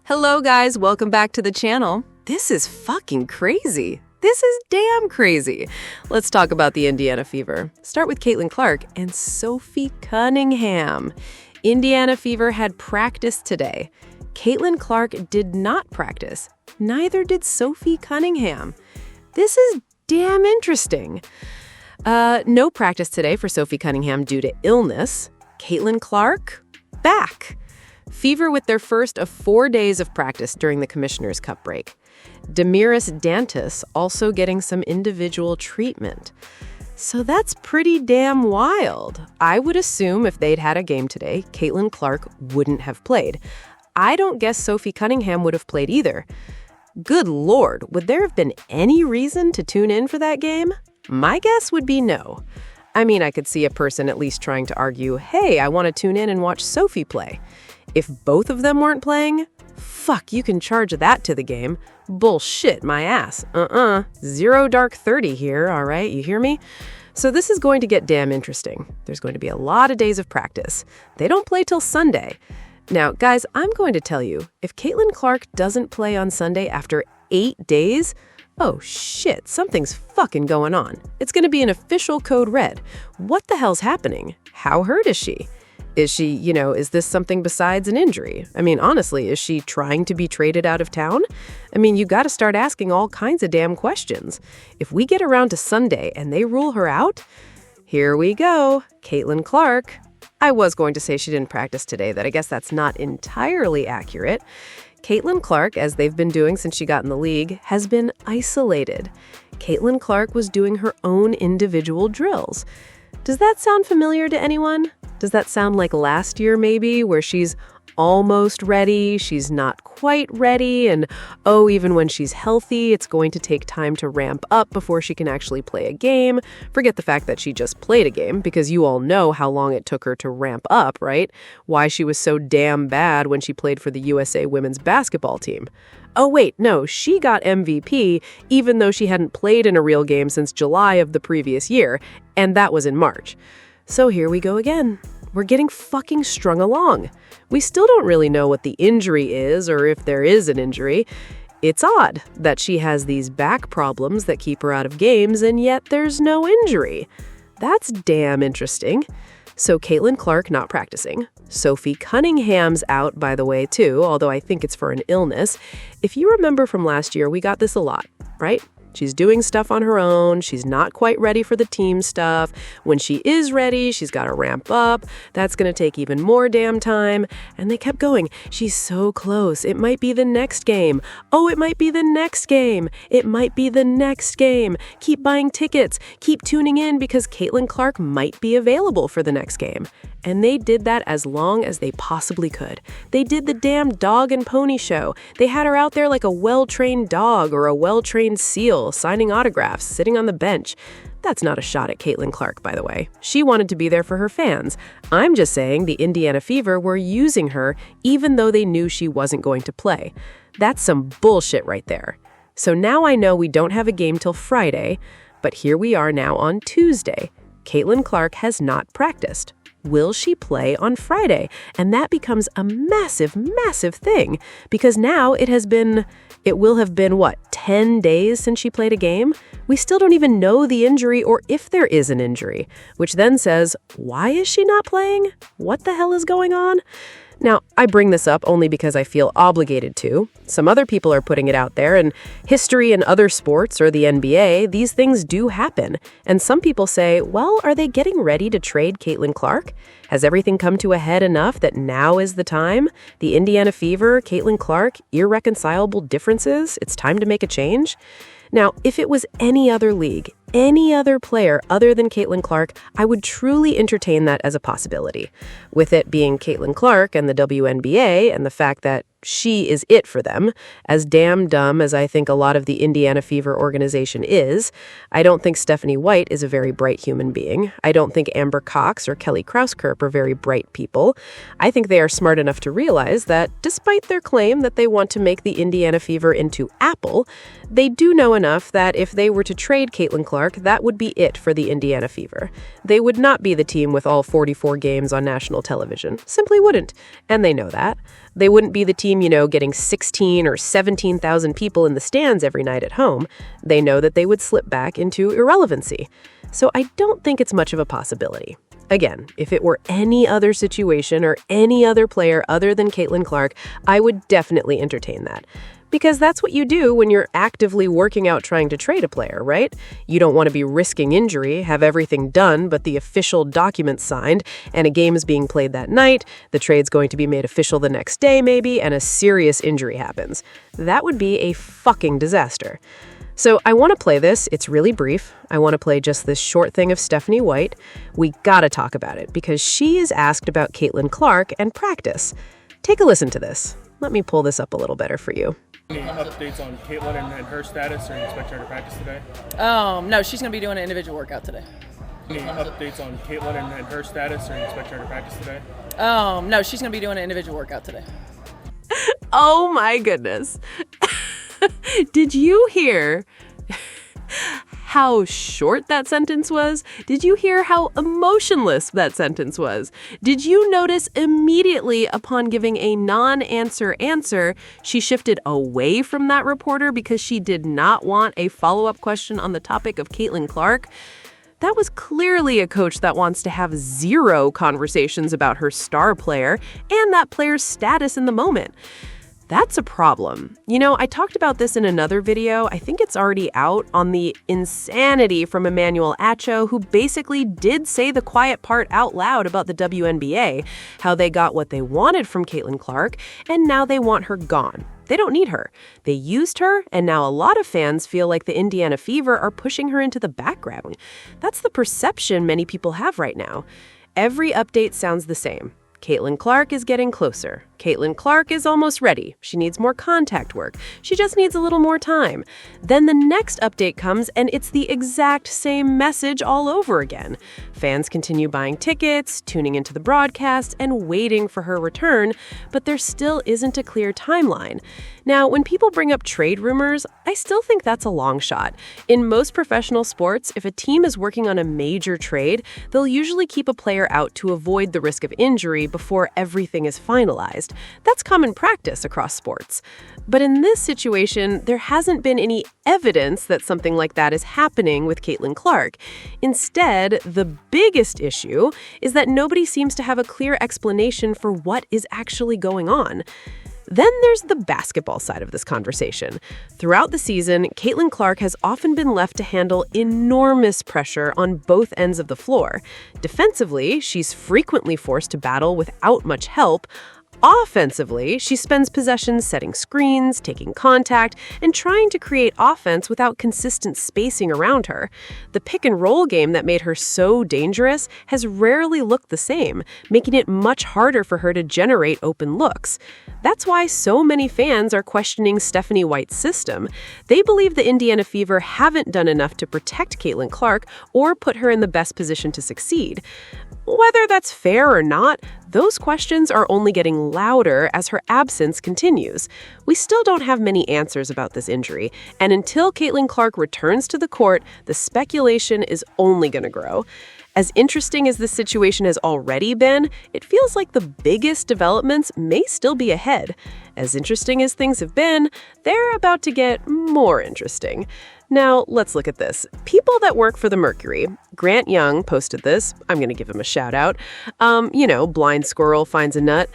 Hello guys, welcome back to the channel. This is fucking crazy. This is damn crazy. Let's talk about the Indiana Fever. Start with Caitlyn Clark and Sophie Cunningham. Indiana Fever had practice today. Caitlyn Clark did not practice. Neither did Sophie Cunningham. This is damn interesting. No practice today for Sophie Cunningham due to illness. Caitlyn Clark, back. Fever with their first of 4 days of practice during the Commissioner's Cup break. Damiris Dantas also getting some individual treatment. So that's pretty damn wild. I would assume if they'd had a game today, Caitlyn Clark wouldn't have played. I don't guess Sophie Cunningham would have played either. Good Lord, would there have been any reason to tune in for that game? My guess would be no. I mean, I could see a person at least trying to argue, hey, I want to tune in and watch Sophie play. If both of them weren't playing, fuck, you can charge that to the game. Bullshit, my ass. Zero dark 30 here, all right? You hear me? So this is going to get damn interesting. There's going to be a lot of days of practice. They don't play till Sunday. Now, guys, I'm going to tell you, if Caitlyn Clark doesn't play on Sunday after 8 days, oh shit, something's fucking going on. It's going to be an official code red. What the hell's happening? How hurt is she? Is she, is this something besides an injury? I mean, honestly, is she trying to be traded out of town? I mean, you got to start asking all kinds of damn questions. If we get around to Sunday and they rule her out, here we go, Caitlyn Clark. I was going to say she didn't practice today, I guess that's not entirely accurate. Caitlyn Clark, as they've been doing since she got in the league, has been isolated. Caitlyn Clark was doing her own individual drills. Does that sound familiar to anyone? Does that sound like last year maybe, where she's almost ready, she's not quite ready, and even when she's healthy, it's going to take time to ramp up before she can actually play a game. Forget the fact that she just played a game, because you all know how long it took her to ramp up, right? Why she was so damn bad when she played for the USA women's basketball team. Oh wait, no, she got MVP even though she hadn't played in a real game since July of the previous year, and that was in March. So here we go again. We're getting fucking strung along. We still don't really know what the injury is or if there is an injury. It's odd that she has these back problems that keep her out of games and yet there's no injury. That's damn interesting. So Caitlyn Clark not practicing. Sophie Cunningham's out, by the way, too, although I think it's for an illness. If you remember from last year, we got this a lot, right? She's doing stuff on her own. She's not quite ready for the team stuff. When she is ready, she's got to ramp up. That's going to take even more damn time. And they kept going. She's so close. It might be the next game. Oh, it might be the next game. It might be the next game. Keep buying tickets. Keep tuning in because Caitlyn Clark might be available for the next game. And they did that as long as they possibly could. They did the damn dog and pony show. They had her out there like a well-trained dog or a well-trained seal, signing autographs, sitting on the bench. That's not a shot at Caitlyn Clark, by the way. She wanted to be there for her fans. I'm just saying the Indiana Fever were using her even though they knew she wasn't going to play. That's some bullshit right there. So now I know we don't have a game till Friday, but here we are now on Tuesday. Caitlyn Clark has not practiced. Will she play on Friday? And that becomes a massive, massive thing because now it will have been, 10 days since she played a game? We still don't even know the injury or if there is an injury, which then says, why is she not playing? What the hell is going on? Now, I bring this up only because I feel obligated to. Some other people are putting it out there, and history and other sports or the NBA, these things do happen. And some people say, well, are they getting ready to trade Caitlyn Clark? Has everything come to a head enough that now is the time? The Indiana Fever, Caitlyn Clark, irreconcilable differences? It's time to make a change? Now, if it was any other league, any other player other than Caitlyn Clark, I would truly entertain that as a possibility. With it being Caitlyn Clark and the WNBA and the fact that she is it for them, as damn dumb as I think a lot of the Indiana Fever organization is, I don't think Stephanie White is a very bright human being. I don't think Amber Cox or Kelly Krauskirp are very bright people. I think they are smart enough to realize that despite their claim that they want to make the Indiana Fever into Apple, they do know enough that if they were to trade Caitlyn Clark Clark, that would be it for the Indiana Fever. They would not be the team with all 44 games on national television. Simply wouldn't. And they know that. They wouldn't be the team, getting 16 or 17,000 people in the stands every night at home. They know that they would slip back into irrelevancy. So I don't think it's much of a possibility. Again, if it were any other situation or any other player other than Caitlyn Clark, I would definitely entertain that. Because that's what you do when you're actively working out trying to trade a player, right? You don't want to be risking injury, have everything done but the official documents signed, and a game is being played that night, the trade's going to be made official the next day maybe, and a serious injury happens. That would be a fucking disaster. So I want to play this. It's really brief. I want to play just this short thing of Stephanie White. We gotta talk about it because she is asked about Caitlyn Clark and practice. Take a listen to this. Let me pull this up a little better for you. Any updates on Caitlyn and her status, or you expect her to practice today? No, she's going to be doing an individual workout today. Any updates on Caitlyn and her status, or you expect her to practice today? No, she's going to be doing an individual workout today. Oh my goodness. Did you hear how short that sentence was? Did you hear how emotionless that sentence was? Did you notice immediately upon giving a non-answer answer, she shifted away from that reporter because she did not want a follow-up question on the topic of Caitlyn Clark? That was clearly a coach that wants to have zero conversations about her star player and that player's status in the moment. That's a problem. I talked about this in another video. I think it's already out on the insanity from Emmanuel Acho, who basically did say the quiet part out loud about the WNBA, how they got what they wanted from Caitlyn Clark, and now they want her gone. They don't need her. They used her, and now a lot of fans feel like the Indiana Fever are pushing her into the background. That's the perception many people have right now. Every update sounds the same. Caitlyn Clark is getting closer. Caitlyn Clark is almost ready. She needs more contact work. She just needs a little more time. Then the next update comes, and it's the exact same message all over again. Fans continue buying tickets, tuning into the broadcast, and waiting for her return, but there still isn't a clear timeline. Now, when people bring up trade rumors, I still think that's a long shot. In most professional sports, if a team is working on a major trade, they'll usually keep a player out to avoid the risk of injury before everything is finalized. That's common practice across sports. But in this situation, there hasn't been any evidence that something like that is happening with Caitlyn Clark. Instead, the biggest issue is that nobody seems to have a clear explanation for what is actually going on. Then there's the basketball side of this conversation. Throughout the season, Caitlyn Clark has often been left to handle enormous pressure on both ends of the floor. Defensively, she's frequently forced to battle without much help. Offensively, she spends possessions setting screens, taking contact, and trying to create offense without consistent spacing around her. The pick-and-roll game that made her so dangerous has rarely looked the same, making it much harder for her to generate open looks. That's why so many fans are questioning Stephanie White's system. They believe the Indiana Fever haven't done enough to protect Caitlyn Clark or put her in the best position to succeed. Whether that's fair or not, those questions are only getting louder as her absence continues. We still don't have many answers about this injury, and until Caitlyn Clark returns to the court, the speculation is only going to grow. As interesting as this situation has already been, it feels like the biggest developments may still be ahead. As interesting as things have been, they're about to get more interesting. Now, let's look at this. People that work for the Mercury. Grant Young posted this. I'm going to give him a shout out. Blind squirrel finds a nut.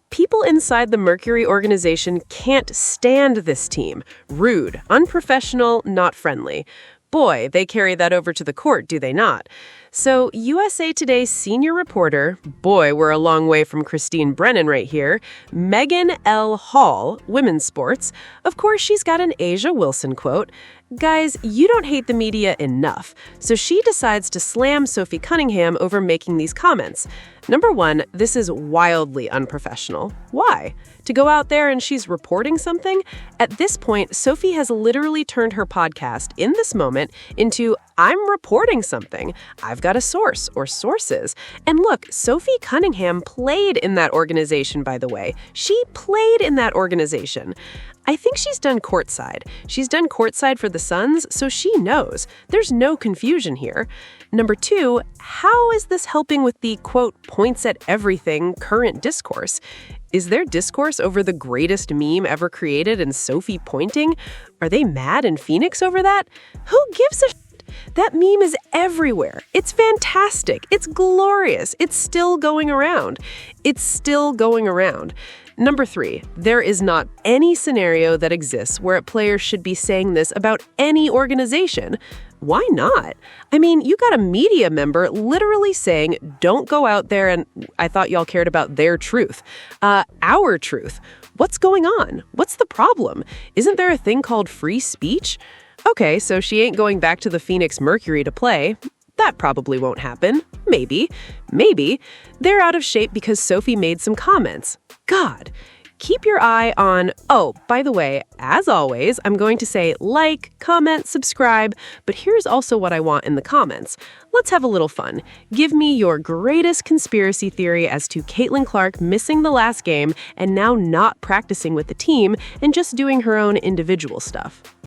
People inside the Mercury organization can't stand this team. Rude, unprofessional, not friendly. Boy, they carry that over to the court, do they not? So USA Today's senior reporter, boy, we're a long way from Christine Brennan right here, Megan L. Hall, women's sports. Of course, she's got an Asia Wilson quote. Guys, you don't hate the media enough. So she decides to slam Sophie Cunningham over making these comments. Number one, this is wildly unprofessional. Why? To go out there and she's reporting something? At this point, Sophie has literally turned her podcast in this moment into, I'm reporting something. I've got a source or sources. And look, Sophie Cunningham played in that organization, by the way. She played in that organization. I think she's done courtside. She's done courtside for the Suns, so she knows. There's no confusion here. Number 2, how is this helping with the, quote, points at everything current discourse? Is there discourse over the greatest meme ever created and Sophie pointing? Are they mad in Phoenix over that? Who gives a shit? That meme is everywhere. It's fantastic. It's glorious. It's still going around. It's still going around. Number 3, there is not any scenario that exists where a player should be saying this about any organization. Why not? I mean, you got a media member literally saying, don't go out there and I thought y'all cared about their truth. Our truth. What's going on? What's the problem? Isn't there a thing called free speech? Okay, so she ain't going back to the Phoenix Mercury to play. That probably won't happen. Maybe. They're out of shape because Sophie made some comments. God. Keep your eye on... Oh, by the way, as always, I'm going to say like, comment, subscribe, but here's also what I want in the comments. Let's have a little fun. Give me your greatest conspiracy theory as to Caitlyn Clark missing the last game and now not practicing with the team and just doing her own individual stuff.